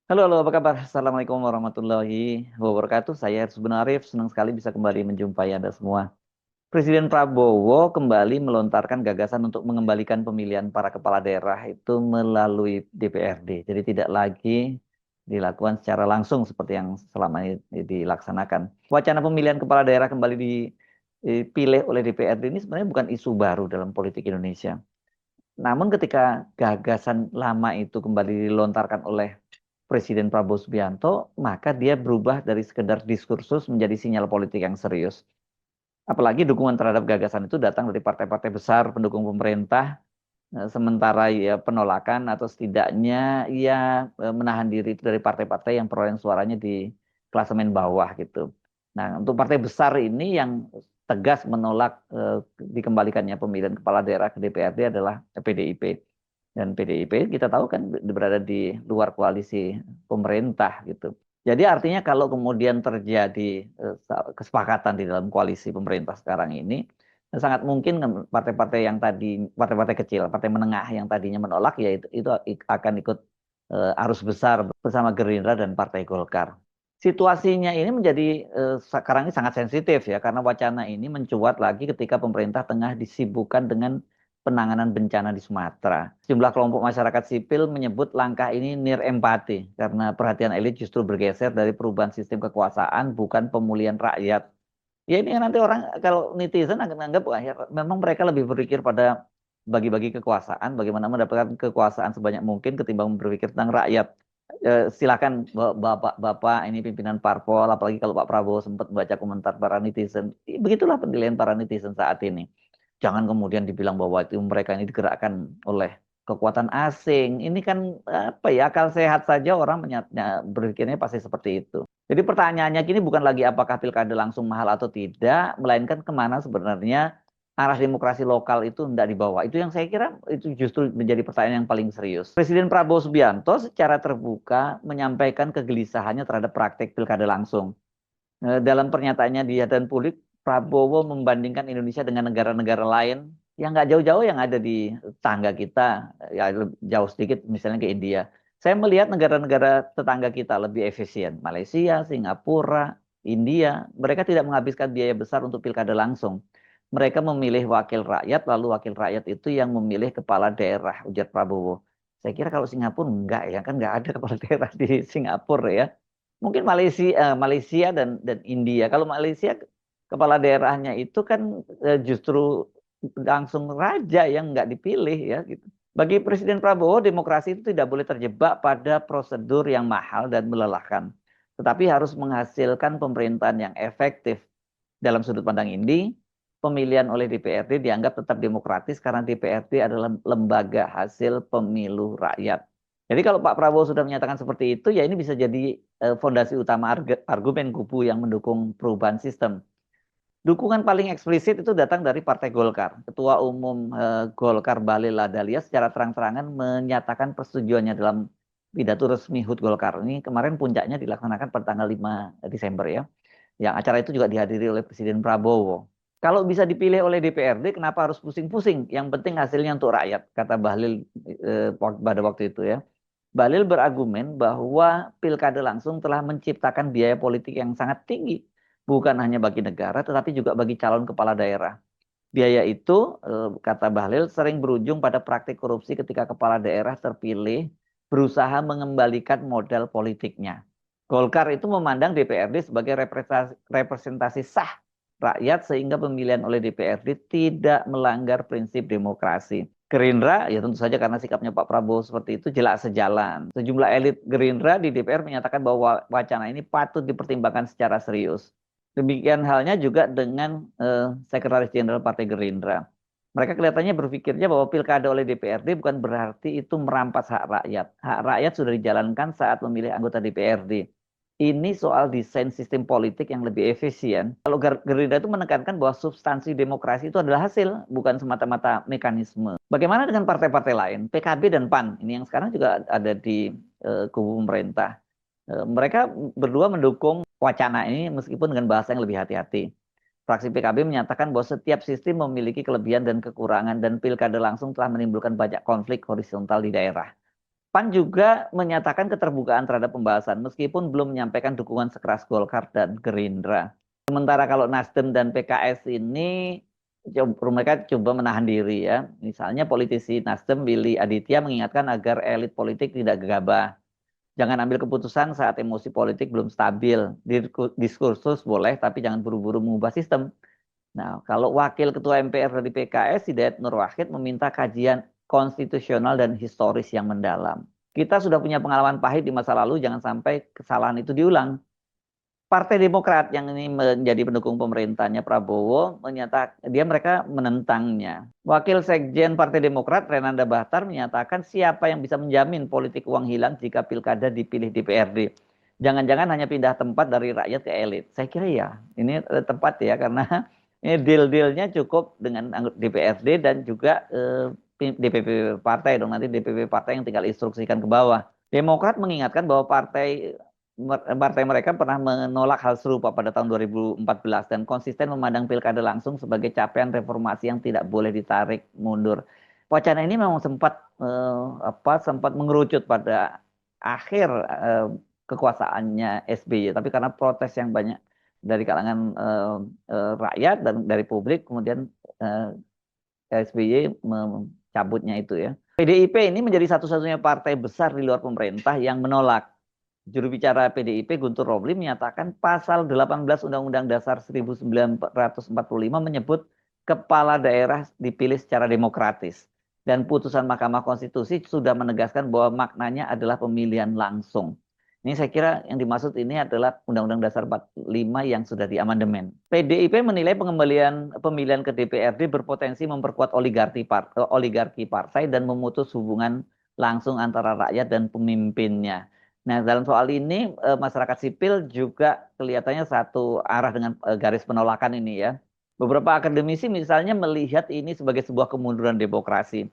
Halo, halo, apa kabar? Assalamualaikum warahmatullahi wabarakatuh. Saya Arsubun Arif, senang sekali bisa kembali menjumpai Anda semua. Presiden Prabowo kembali melontarkan gagasan untuk mengembalikan pemilihan para kepala daerah itu melalui DPRD. Jadi tidak lagi dilakukan secara langsung seperti yang selama ini dilaksanakan. Wacana pemilihan kepala daerah kembali dipilih oleh DPRD ini sebenarnya bukan isu baru dalam politik Indonesia. Namun ketika gagasan lama itu kembali dilontarkan oleh Presiden Prabowo Subianto, maka dia berubah dari sekedar diskursus menjadi sinyal politik yang serius. Apalagi dukungan terhadap gagasan itu datang dari partai-partai besar pendukung pemerintah, sementara ya penolakan atau setidaknya ya menahan diri itu dari partai-partai yang perolehan suaranya di klasemen bawah gitu. Nah, untuk partai besar ini yang tegas menolak dikembalikannya pemilihan kepala daerah ke DPRD adalah PDIP. Dan PDIP kita tahu kan berada di luar koalisi pemerintah gitu. Jadi artinya kalau kemudian terjadi kesepakatan di dalam koalisi pemerintah sekarang ini, sangat mungkin partai-partai yang tadi, partai-partai kecil, partai menengah yang tadinya menolak, ya itu akan ikut arus besar bersama Gerindra dan Partai Golkar. Situasinya ini menjadi sekarang ini sangat sensitif ya, karena wacana ini mencuat lagi ketika pemerintah tengah disibukkan dengan penanganan bencana di Sumatera. Sejumlah kelompok masyarakat sipil menyebut langkah ini nir empati, karena perhatian elit justru bergeser dari perubahan sistem kekuasaan, bukan pemulihan rakyat. Ya ini nanti orang kalau netizen akan menganggap wah ya, memang mereka lebih berpikir pada bagi-bagi kekuasaan, bagaimana mendapatkan kekuasaan sebanyak mungkin ketimbang berpikir tentang rakyat. Silakan bapak-bapak ini pimpinan parpol, apalagi kalau Pak Prabowo sempat baca komentar para netizen. Begitulah penilaian para netizen saat ini. Jangan kemudian dibilang bahwa itu mereka ini digerakkan oleh kekuatan asing. Ini kan apa ya, akal sehat saja orang berpikirnya pasti seperti itu. Jadi pertanyaannya kini bukan lagi apakah pilkada langsung mahal atau tidak, melainkan kemana sebenarnya arah demokrasi lokal itu hendak dibawa. Itu yang saya kira itu justru menjadi pertanyaan yang paling serius. Presiden Prabowo Subianto secara terbuka menyampaikan kegelisahannya terhadap praktek pilkada langsung. Dalam pernyataannya di hadapan publik, Prabowo membandingkan Indonesia dengan negara-negara lain yang nggak jauh-jauh yang ada di tetangga kita, ya jauh sedikit misalnya ke India. Saya melihat negara-negara tetangga kita lebih efisien. Malaysia, Singapura, India, mereka tidak menghabiskan biaya besar untuk pilkada langsung. Mereka memilih wakil rakyat, lalu wakil rakyat itu yang memilih kepala daerah, ujar Prabowo. Saya kira kalau Singapura enggak ya, kan enggak ada kepala daerah di Singapura ya. Mungkin Malaysia dan India. Kalau Malaysia kepala daerahnya itu kan justru langsung raja yang nggak dipilih ya gitu. Bagi Presiden Prabowo, demokrasi itu tidak boleh terjebak pada prosedur yang mahal dan melelahkan, tetapi harus menghasilkan pemerintahan yang efektif. Dalam sudut pandang ini, pemilihan oleh DPRD dianggap tetap demokratis karena DPRD adalah lembaga hasil pemilu rakyat. Jadi kalau Pak Prabowo sudah menyatakan seperti itu, ya ini bisa jadi fondasi utama argumen kubu yang mendukung perubahan sistem. Dukungan paling eksplisit itu datang dari Partai Golkar. Ketua Umum Golkar Bahlil Lahadalia secara terang-terangan menyatakan persetujuannya dalam pidato resmi HUT Golkar. Ini kemarin puncaknya dilaksanakan pada tanggal 5 Desember ya. Yang acara itu juga dihadiri oleh Presiden Prabowo. Kalau bisa dipilih oleh DPRD, kenapa harus pusing-pusing? Yang penting hasilnya untuk rakyat, kata Bahlil pada waktu itu ya. Bahlil berargumen bahwa pilkada langsung telah menciptakan biaya politik yang sangat tinggi, bukan hanya bagi negara, tetapi juga bagi calon kepala daerah. Biaya itu, kata Bahlil, sering berujung pada praktik korupsi ketika kepala daerah terpilih berusaha mengembalikan modal politiknya. Golkar itu memandang DPRD sebagai representasi sah rakyat sehingga pemilihan oleh DPRD tidak melanggar prinsip demokrasi. Gerindra, ya tentu saja karena sikapnya Pak Prabowo seperti itu jelas sejalan. Sejumlah elit Gerindra di DPR menyatakan bahwa wacana ini patut dipertimbangkan secara serius. Demikian halnya juga dengan Sekretaris Jenderal Partai Gerindra. Mereka kelihatannya berpikirnya bahwa pilkada oleh DPRD bukan berarti itu merampas hak rakyat. Hak rakyat sudah dijalankan saat memilih anggota DPRD. Ini soal desain sistem politik yang lebih efisien. Kalau Gerindra itu menekankan bahwa substansi demokrasi itu adalah hasil, bukan semata-mata mekanisme. Bagaimana dengan partai-partai lain? PKB dan PAN, ini yang sekarang juga ada di kubu pemerintah. Mereka berdua mendukung wacana ini meskipun dengan bahasa yang lebih hati-hati. Fraksi PKB menyatakan bahwa setiap sistem memiliki kelebihan dan kekurangan dan pilkada langsung telah menimbulkan banyak konflik horizontal di daerah. PAN juga menyatakan keterbukaan terhadap pembahasan meskipun belum menyampaikan dukungan sekeras Golkar dan Gerindra. Sementara kalau Nasdem dan PKS ini mereka coba menahan diri ya. Misalnya politisi Nasdem Willy Aditya mengingatkan agar elit politik tidak gegabah. Jangan ambil keputusan saat emosi politik belum stabil. Diskursus boleh tapi jangan buru-buru mengubah sistem. Nah, kalau Wakil Ketua MPR dari PKS, Hidayat Nur Wahid meminta kajian konstitusional dan historis yang mendalam. Kita sudah punya pengalaman pahit di masa lalu, jangan sampai kesalahan itu diulang. Partai Demokrat yang ini menjadi pendukung pemerintahnya Prabowo menyatakan mereka menentangnya. Wakil Sekjen Partai Demokrat Renanda Bahtar menyatakan siapa yang bisa menjamin politik uang hilang jika pilkada dipilih DPRD. Jangan-jangan hanya pindah tempat dari rakyat ke elit. Saya kira ya, ini tepat ya karena ini deal-dealnya cukup dengan DPRD dan juga DPP partai dong, nanti DPP partai yang tinggal instruksikan ke bawah. Demokrat mengingatkan bahwa partai mereka pernah menolak hal serupa pada tahun 2014 dan konsisten memandang pilkada langsung sebagai capaian reformasi yang tidak boleh ditarik mundur. Wacana ini memang sempat mengerucut pada akhir kekuasaannya SBY, tapi karena protes yang banyak dari kalangan rakyat dan dari publik, kemudian SBY mencabutnya itu ya. PDIP ini menjadi satu-satunya partai besar di luar pemerintah yang menolak. Juru bicara PDIP Guntur Romli menyatakan pasal 18 Undang-Undang Dasar 1945 menyebut kepala daerah dipilih secara demokratis. Dan putusan Mahkamah Konstitusi sudah menegaskan bahwa maknanya adalah pemilihan langsung. Ini saya kira yang dimaksud ini adalah Undang-Undang Dasar 45 yang sudah diamandemen. PDIP menilai pengembalian pemilihan ke DPRD berpotensi memperkuat oligarki partai dan memutus hubungan langsung antara rakyat dan pemimpinnya. Nah, dalam soal ini masyarakat sipil juga kelihatannya satu arah dengan garis penolakan ini ya. Beberapa akademisi misalnya melihat ini sebagai sebuah kemunduran demokrasi.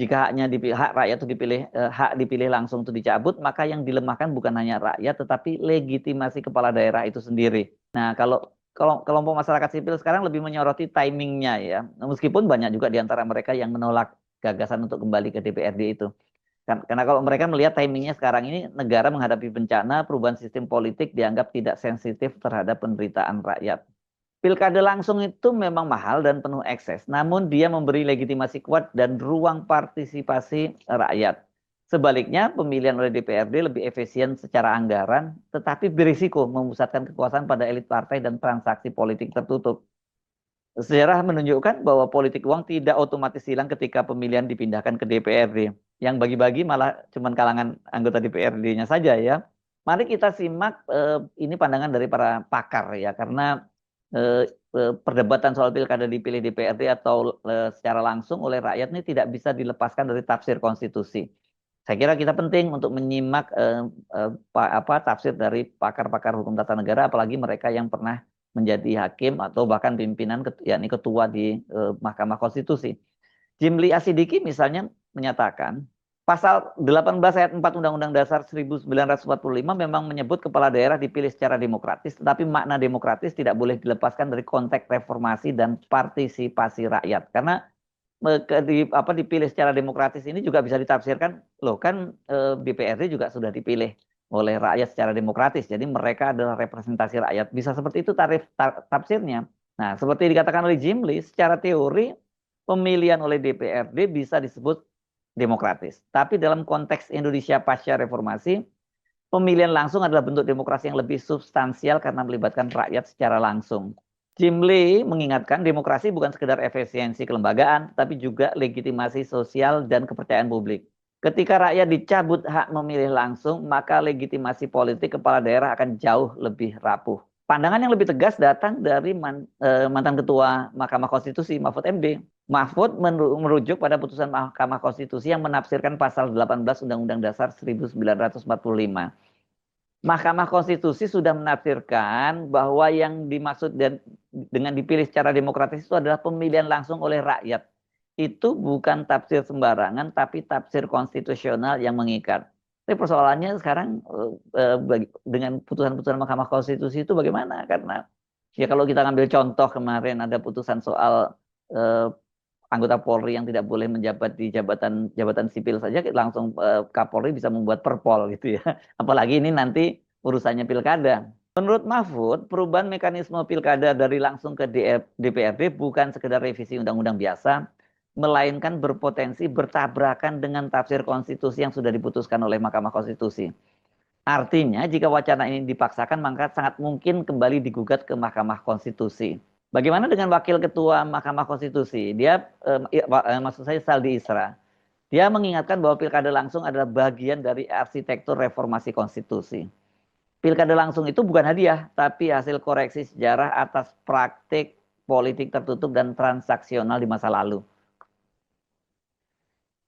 Jika hak rakyat itu hak dipilih langsung itu dicabut, maka yang dilemahkan bukan hanya rakyat, tetapi legitimasi kepala daerah itu sendiri. Nah, kalau kelompok masyarakat sipil sekarang lebih menyoroti timingnya ya, meskipun banyak juga di antara mereka yang menolak gagasan untuk kembali ke DPRD itu. Karena kalau mereka melihat timingnya sekarang ini negara menghadapi bencana, perubahan sistem politik dianggap tidak sensitif terhadap penderitaan rakyat. Pilkada langsung itu memang mahal dan penuh ekses, namun dia memberi legitimasi kuat dan ruang partisipasi rakyat. Sebaliknya, pemilihan oleh DPRD lebih efisien secara anggaran, tetapi berisiko memusatkan kekuasaan pada elit partai dan transaksi politik tertutup. Sejarah menunjukkan bahwa politik uang tidak otomatis hilang ketika pemilihan dipindahkan ke DPRD. Yang bagi-bagi malah cuma kalangan anggota DPRD-nya saja ya. Mari kita simak ini pandangan dari para pakar ya, karena perdebatan soal pilkada dipilih DPRD atau secara langsung oleh rakyat ini tidak bisa dilepaskan dari tafsir konstitusi. Saya kira kita penting untuk menyimak tafsir dari pakar-pakar hukum tata negara, apalagi mereka yang pernah menjadi hakim atau bahkan pimpinan yakni ketua di Mahkamah Konstitusi. Jimli Asidiki misalnya menyatakan pasal 18 ayat 4 Undang-Undang Dasar 1945 memang menyebut kepala daerah dipilih secara demokratis, tetapi makna demokratis tidak boleh dilepaskan dari konteks reformasi dan partisipasi rakyat. Karena dipilih secara demokratis ini juga bisa ditafsirkan, loh kan DPRD juga sudah dipilih oleh rakyat secara demokratis. Jadi mereka adalah representasi rakyat. Bisa seperti itu tafsirnya. Nah, seperti dikatakan oleh Jimli, secara teori pemilihan oleh DPRD bisa disebut demokratis. Tapi dalam konteks Indonesia pasca reformasi, pemilihan langsung adalah bentuk demokrasi yang lebih substansial karena melibatkan rakyat secara langsung. Jimli mengingatkan demokrasi bukan sekedar efisiensi kelembagaan, tapi juga legitimasi sosial dan kepercayaan publik. Ketika rakyat dicabut hak memilih langsung, maka legitimasi politik kepala daerah akan jauh lebih rapuh. Pandangan yang lebih tegas datang dari mantan ketua Mahkamah Konstitusi, Mahfud MD. Mahfud merujuk pada putusan Mahkamah Konstitusi yang menafsirkan pasal 18 Undang-Undang Dasar 1945. Mahkamah Konstitusi sudah menafsirkan bahwa yang dimaksud dengan dipilih secara demokratis itu adalah pemilihan langsung oleh rakyat. Itu bukan tafsir sembarangan, tapi tafsir konstitusional yang mengikat. Tapi persoalannya sekarang dengan putusan-putusan Mahkamah Konstitusi itu bagaimana? Karena ya kalau kita ngambil contoh kemarin ada putusan soal anggota Polri yang tidak boleh menjabat di jabatan sipil saja langsung Kapolri bisa membuat perpol gitu ya. Apalagi ini nanti urusannya pilkada. Menurut Mahfud, perubahan mekanisme pilkada dari langsung ke DPRD bukan sekedar revisi undang-undang biasa, melainkan berpotensi bertabrakan dengan tafsir konstitusi yang sudah diputuskan oleh Mahkamah Konstitusi. Artinya, jika wacana ini dipaksakan, maka sangat mungkin kembali digugat ke Mahkamah Konstitusi. Bagaimana dengan Wakil Ketua Mahkamah Konstitusi? Maksud saya Saldi Isra. Dia mengingatkan bahwa pilkada langsung adalah bagian dari arsitektur reformasi konstitusi. Pilkada langsung itu bukan hadiah, tapi hasil koreksi sejarah atas praktik politik tertutup dan transaksional di masa lalu.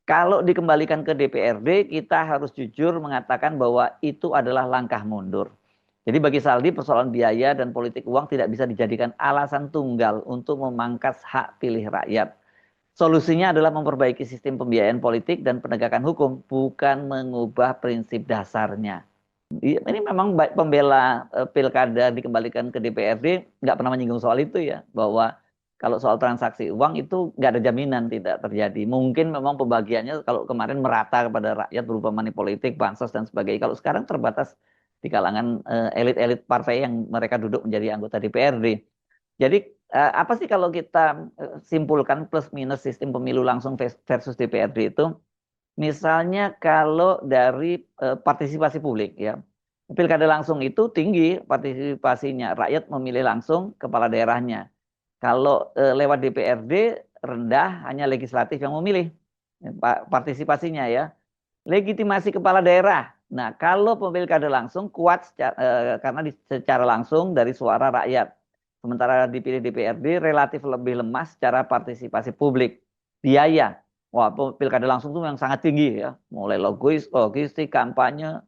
Kalau dikembalikan ke DPRD, kita harus jujur mengatakan bahwa itu adalah langkah mundur. Jadi bagi Saldi, persoalan biaya dan politik uang tidak bisa dijadikan alasan tunggal untuk memangkas hak pilih rakyat. Solusinya adalah memperbaiki sistem pembiayaan politik dan penegakan hukum, bukan mengubah prinsip dasarnya. Ini memang pembela pilkada dikembalikan ke DPRD nggak pernah menyinggung soal itu ya, bahwa kalau soal transaksi uang itu nggak ada jaminan tidak terjadi. Mungkin memang pembagiannya kalau kemarin merata kepada rakyat berupa money politik, bansos dan sebagainya. Kalau sekarang terbatas di kalangan elit-elit partai yang mereka duduk menjadi anggota DPRD. Jadi apa sih kalau kita simpulkan plus minus sistem pemilu langsung versus DPRD itu? Misalnya kalau dari partisipasi publik ya. Pilkada langsung itu tinggi partisipasinya, rakyat memilih langsung kepala daerahnya. Kalau lewat DPRD rendah, hanya legislatif yang memilih partisipasinya ya. Legitimasi kepala daerah. Nah, kalau pilkada langsung kuat karena secara langsung dari suara rakyat. Sementara dipilih DPRD relatif lebih lemah secara partisipasi publik. Biaya. Wah, pilkada langsung itu yang sangat tinggi ya. Mulai logistik, kampanye,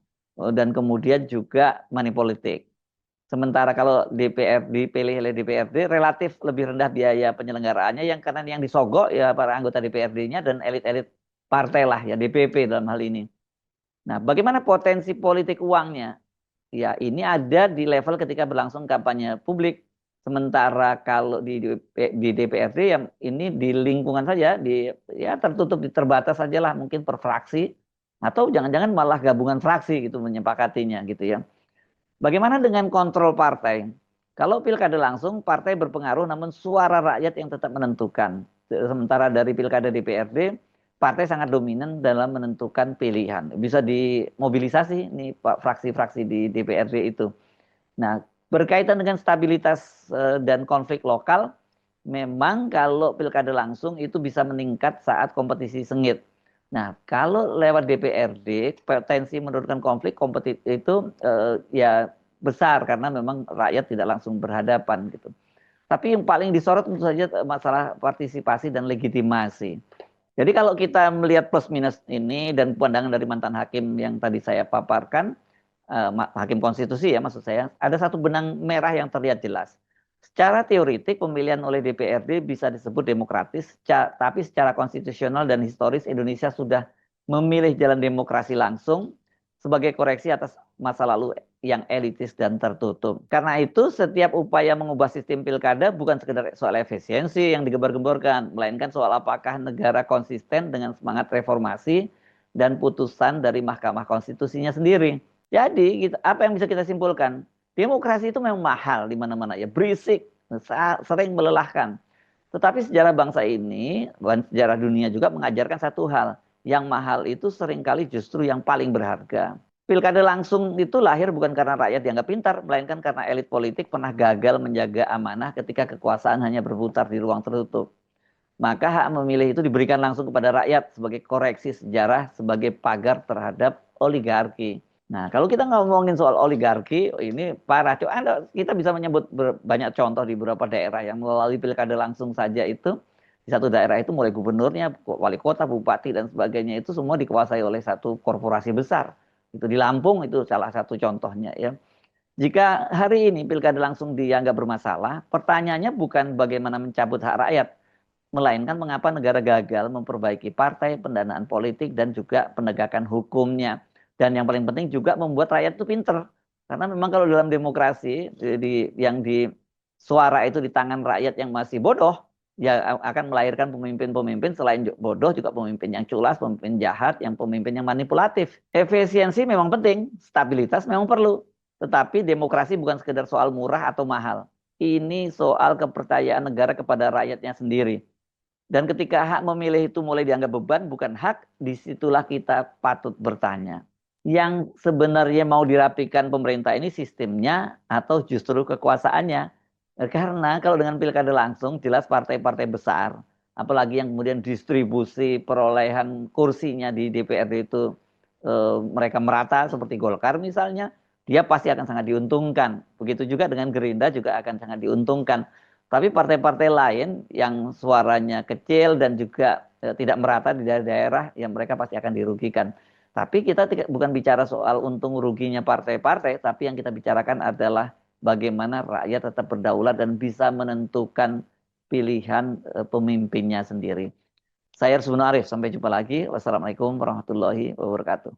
dan kemudian juga money politik. Sementara kalau dipilih oleh DPRD relatif lebih rendah biaya penyelenggaraannya yang karena yang disogok ya para anggota DPRD-nya dan elit-elit partai lah ya DPP dalam hal ini. Nah, bagaimana potensi politik uangnya? Ya, ini ada di level ketika berlangsung kampanye publik. Sementara kalau di DPRD yang ini di lingkungan saja, ya tertutup, terbatas saja lah mungkin per fraksi atau jangan-jangan malah gabungan fraksi gitu menyepakatinya gitu ya. Bagaimana dengan kontrol partai? Kalau pilkada langsung, partai berpengaruh namun suara rakyat yang tetap menentukan. Sementara dari pilkada DPRD, partai sangat dominan dalam menentukan pilihan. Bisa dimobilisasi nih fraksi-fraksi di DPRD itu. Nah, berkaitan dengan stabilitas dan konflik lokal, memang kalau pilkada langsung itu bisa meningkat saat kompetisi sengit. Nah, kalau lewat DPRD, potensi menurunkan konflik kompetitif itu ya besar karena memang rakyat tidak langsung berhadapan gitu. Tapi yang paling disorot tentu saja masalah partisipasi dan legitimasi. Jadi kalau kita melihat plus minus ini dan pandangan dari mantan hakim yang tadi saya paparkan, hakim konstitusi ya maksud saya, ada satu benang merah yang terlihat jelas. Secara teoritik pemilihan oleh DPRD bisa disebut demokratis, tapi secara konstitusional dan historis Indonesia sudah memilih jalan demokrasi langsung sebagai koreksi atas masa lalu yang elitis dan tertutup. Karena itu setiap upaya mengubah sistem pilkada bukan sekedar soal efisiensi yang digembar-gemborkan, melainkan soal apakah negara konsisten dengan semangat reformasi dan putusan dari Mahkamah Konstitusinya sendiri. Jadi apa yang bisa kita simpulkan? Demokrasi itu memang mahal di mana-mana ya, berisik, sering melelahkan. Tetapi sejarah bangsa ini, dan sejarah dunia juga mengajarkan satu hal, yang mahal itu seringkali justru yang paling berharga. Pilkada langsung itu lahir bukan karena rakyat dianggap pintar, melainkan karena elit politik pernah gagal menjaga amanah ketika kekuasaan hanya berputar di ruang tertutup. Maka hak memilih itu diberikan langsung kepada rakyat sebagai koreksi sejarah, sebagai pagar terhadap oligarki. Nah, kalau kita ngomongin soal oligarki, ini parah. Kita bisa menyebut banyak contoh di beberapa daerah yang melalui pilkada langsung saja itu. Di satu daerah itu mulai gubernurnya, wali kota, bupati, dan sebagainya itu semua dikuasai oleh satu korporasi besar. Itu di Lampung itu salah satu contohnya ya. Jika hari ini pilkada langsung dianggap bermasalah, pertanyaannya bukan bagaimana mencabut hak rakyat, melainkan mengapa negara gagal memperbaiki partai, pendanaan politik, dan juga penegakan hukumnya. Dan yang paling penting juga membuat rakyat itu pinter. Karena memang kalau dalam demokrasi, yang di suara itu di tangan rakyat yang masih bodoh, ya akan melahirkan pemimpin-pemimpin selain bodoh juga pemimpin yang culas, pemimpin jahat, pemimpin yang manipulatif. Efisiensi memang penting, stabilitas memang perlu. Tetapi demokrasi bukan sekedar soal murah atau mahal. Ini soal kepercayaan negara kepada rakyatnya sendiri. Dan ketika hak memilih itu mulai dianggap beban, bukan hak, disitulah kita patut bertanya. Yang sebenarnya mau dirapikan pemerintah ini sistemnya atau justru kekuasaannya? Karena kalau dengan pilkada langsung, jelas partai-partai besar, apalagi yang kemudian distribusi perolehan kursinya di DPRD itu mereka merata seperti Golkar misalnya, dia pasti akan sangat diuntungkan. Begitu juga dengan Gerindra juga akan sangat diuntungkan. Tapi partai-partai lain yang suaranya kecil dan juga tidak merata di daerah-daerah, yang mereka pasti akan dirugikan. Tapi kita bukan bicara soal untung ruginya partai-partai, tapi yang kita bicarakan adalah bagaimana rakyat tetap berdaulat dan bisa menentukan pilihan pemimpinnya sendiri. Saya Arif Arif, sampai jumpa lagi. Wassalamualaikum warahmatullahi wabarakatuh.